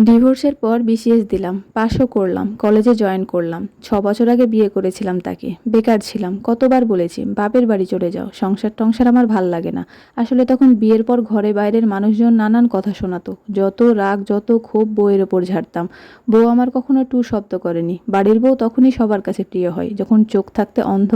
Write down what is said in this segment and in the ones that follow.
ডিভোর্সের পর বিসিএস দিলাম, পাশও করলাম, কলেজে জয়েন করলাম। 6 বছর আগে বিয়ে করেছিলাম তাকে। বেকার ছিলাম, কতবার বলেছি বাপের বাড়ি চলে যাও, সংসার টংসার আমার ভাল লাগে না। আসলে তখন বিয়ের পর ঘরে বাইরের মানুষজন নানান কথা শোনাতো, যত রাগ যত ক্ষোভ বউয়ের ওপর ঝাড়তাম। বউ আমার কখনো টু শব্দ করেনি। বাড়ির বউ তখনই সবার কাছে প্রিয় হয় যখন চোখ থাকতে অন্ধ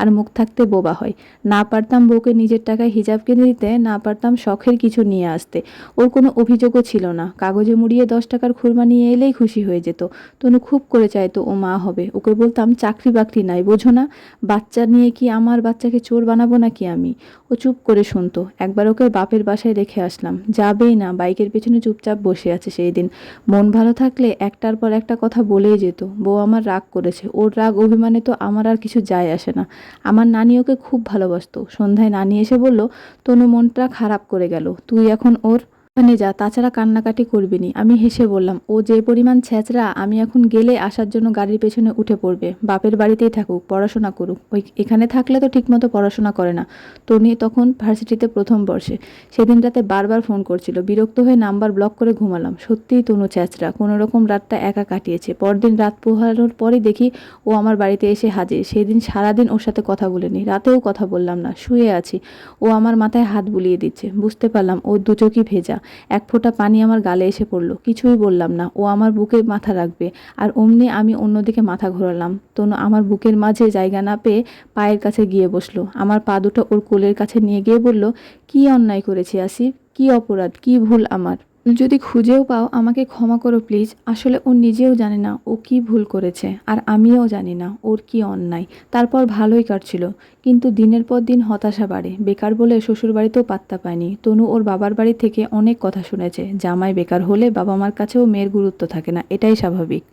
আর মুখ থাকতে বোবা হয়। না পারতাম বউকে নিজের টাকায় হিজাব কিনে দিতে, না পারতাম শখের কিছু নিয়ে আসতে। ওর কোনো অভিযোগও ছিল না, কাগজে মুড়িয়ে 10 টাকার খুরমা নিয়ে এলেই খুশি হয়ে যেত। তনু খুব করে চাইতো ও মা হবে। ওকে বলতাম চাকরি বাকরি নাই, বোঝো না, বাচ্চা নিয়ে কি আমার বাচ্চাকে চোর বানাবো নাকি আমি। ও চুপ করে শুনতো। একবার ওকে বাপের বাসায় রেখে আসলাম, যাবেই না, বাইকের পেছনে চুপচাপ বসে আছে। সেই দিন মন ভালো থাকলে একটার পর একটা কথা বলেই যেত। বউ আমার রাগ করেছে, ওর রাগ অভিমানে তো আমার আর কিছু যায় আসে না। আমার নানি ওকে খুব ভালোবাসতো। সন্ধ্যায় নানি এসে বলল, তনু মনটা খারাপ করে গেল, তুই এখন ওর ওখানে যা, তাছাড়া কান্নাকাটি করবি নি। আমি হেসে বললাম, ও যে পরিমাণ ছ্যাঁচড়া, আমি এখন গেলে আসার জন্য গাড়ির পেছনে উঠে পড়বে। বাপের বাড়িতেই থাকুক, পড়াশোনা করুক, ওই এখানে থাকলে তো ঠিকমতো পড়াশোনা করে না। তনি তখন ভার্সিটিতে প্রথম বর্ষে। সেদিন রাতে বারবার ফোন করছিল, বিরক্ত হয়ে নাম্বার ব্লক করে ঘুমালাম। সত্যিই তনু ছ্যাঁচড়া, কোনো রকম রাতটা একা কাটিয়েছে। পরদিন রাত পোহানোর পরই দেখি ও আমার বাড়িতে এসে হাজির। সেদিন সারাদিন ওর সাথে কথা বলিনি, রাতেও কথা বললাম না, শুয়ে আছি। ও আমার মাথায় হাত বুলিয়ে দিচ্ছে। বুঝতে পারলাম ওর দু চোখই ভেজা। এক ফোঁটা পানি আমার গালে এসে পড়ল। কিছুই বললাম না, ও আমার বুকে মাথা রাখবে, আর অমনি আমি অন্যদিকে মাথা ঘোরালাম। তনু আমার বুকের মাঝে জায়গা না পেয়ে পায়ের কাছে গিয়ে বসলো। আমার পা দুটো ওর কোলের কাছে নিয়ে গিয়ে বলল, কি অন্যায় করেছি আসিফ, কি অপরাধ, কি ভুল আমার? যদি খুঁজেও পাও আমাকে ক্ষমা করো প্লিজ। আসলে ও নিজেও জানে না ও কি ভুল করেছে, আর আমিও জানি না ওর কি অন্যায়। তারপর ভালোই কাটছিল, কিন্তু দিনের পর দিন হতাশা বাড়ে। বেকার বলে শ্বশুর বাড়িতেও পাত্তা পায়নি। তনু ওর বাবার বাড়ি থেকে অনেক কথা শুনেছে, জামাই বেকার হলে বাবা মার কাছেও মেয়ের গুরুত্ব থাকে না, এটাই স্বাভাবিক।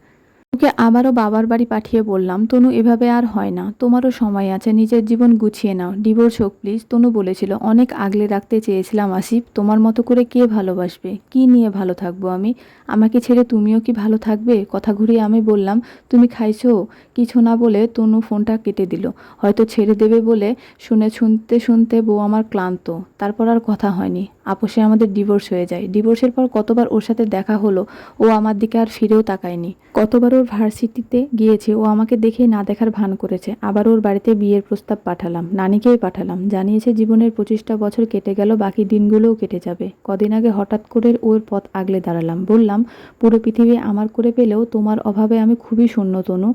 ওকে আবারও বাবার বাড়ি পাঠিয়ে বললাম, তনু এভাবে আর হয় না, তোমারও সময় আছে, নিজের জীবন গুছিয়ে নাও, ডিভোর্স হোক প্লিজ। তনু বলেছিল, অনেক আগলে রাখতে চেয়েছিলাম আসিফ, তোমার মতো করে কে ভালোবাসবে, কি নিয়ে ভালো থাকবো আমি? আমাকে ছেড়ে তুমিও কি ভালো থাকবে? কথা ঘুরিয়ে আমি বললাম, তুমি খাইছো? কিছু না বলে তনু ফোনটা কেটে দিল। হয়তো ছেড়ে দেবে বলে। শুনতে শুনতে বউ আমার ক্লান্ত। তারপর আর কথা হয়নি। আপোষে আমাদের ডিভোর্স হয়ে যায়। ডিভোর্সের পর কতবার ওর সাথে দেখা হলো, ও আমার দিকে আর ফিরেও তাকায়নি। কতবার ওর ভার্সিটিতে গিয়েছি, ও আমাকে দেখেই না দেখার ভান করেছে। আবার ওর বাড়িতে বিয়ের প্রস্তাব পাঠালাম, নানিকেই পাঠালাম। জানিয়েছে জীবনের 25টা বছর কেটে গেল, বাকি দিনগুলোও কেটে যাবে। কদিন আগে হঠাৎ করে ওর পথ আগলে দাঁড়ালাম। বললাম, পুরো পৃথিবী আমার করে পেলেও তোমার অভাবে আমি খুবই শূন্য তনু।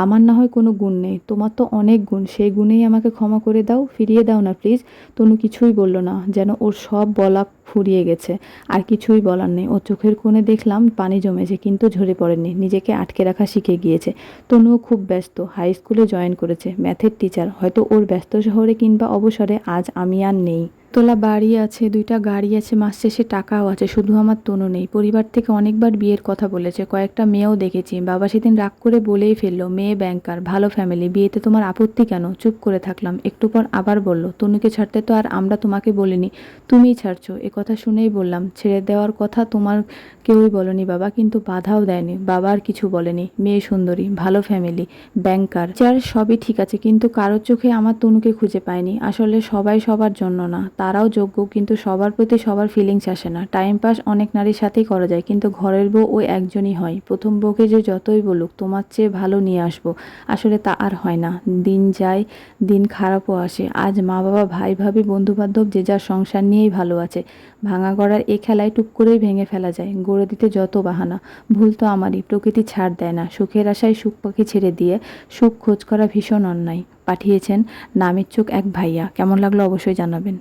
আমার না হয় কোনো গুণ নেই, তোমার তো অনেক গুণ, সেই গুণেই আমাকে ক্ষমা করে দাও, ফিরিয়ে দাও না প্লিজ। তনু কিছুই বলল না, যেন ওর সব বলা ফুরিয়ে গেছে। আর কিছুই বলার নেই। ওর চোখের কোণে দেখলাম পানি জমেছে, কিন্তু ঝরে পড়েনি। নিজেকে আটকে রাখা শিখে গিয়েছে। তনুও খুব ব্যস্ত, হাই স্কুলে জয়েন করেছে, ম্যাথের টিচার। হয়তো ওর ব্যস্ত শহরে কিংবা অবসরে আজ আমি আর নেই। তোলা বাড়ি আছে, 2টা গাড়ি আছে, মাস শেষে টাকাও আছে, শুধু আমার তনু নেই। পরিবার থেকে অনেকবার বিয়ের কথা বলেছে, কয়েকটা মেয়েও দেখেছি। বাবা সেদিন রাগ করে বলেই ফেললো, মেয়ে ব্যাংকার, ভালো ফ্যামিলি, বিয়েতে তোমার আপত্তি কেন? চুপ করে থাকলাম। একটু পর আবার বলল, তনুকে ছাড়তে তো আর আমরা তোমাকে বলিনি, তুমিই ছাড়ছো। কথা শুনেই বললাম, ছেড়ে দেওয়ার কথা তোমার কেউই বলেনি বাবা, কিন্তু বাধাও দেয়নি। বাবা আর কিছু বলেনি। মেয়ে সুন্দরী, ভালো ফ্যামিলি, ব্যাংকার, যার সবই ঠিক আছে, কিন্তু কারোর চোখে আমার তনুকে খুঁজে পায়নি। আসলে সবাই সবার জন্য না, তারাও যোগ্য, কিন্তু সবার প্রতি সবার ফিলিংস আসে না। টাইম পাস অনেক নারীর সাথেই করা যায়, কিন্তু ঘরের বউ ওই একজনই হয়। প্রথম বউকে যে যতই বলুক তোমার চেয়ে ভালো নিয়ে আসবো, আসলে তা আর হয় না। দিন যায়, দিন খারাপও আসে। আজ মা বাবা, ভাই ভাবি, বন্ধু বান্ধব যে যার সংসার নিয়েই ভালো আছে। ভাঙা গড়ার এ খেলায় টুক করেই ভেঙে ফেলা যায়। গড়ে দিতে যত বাহানা, ভুল তো আমারই। প্রকৃতি ছাড় দেয় না, সুখের আশায় সুখ পাখি ছেড়ে দিয়ে সুখ খোঁজ করা ভীষণ অন্যায়। পাঠিয়েছেন নামের চোখ এক ভাইয়া। কেমন লাগলো অবশ্যই জানাবেন।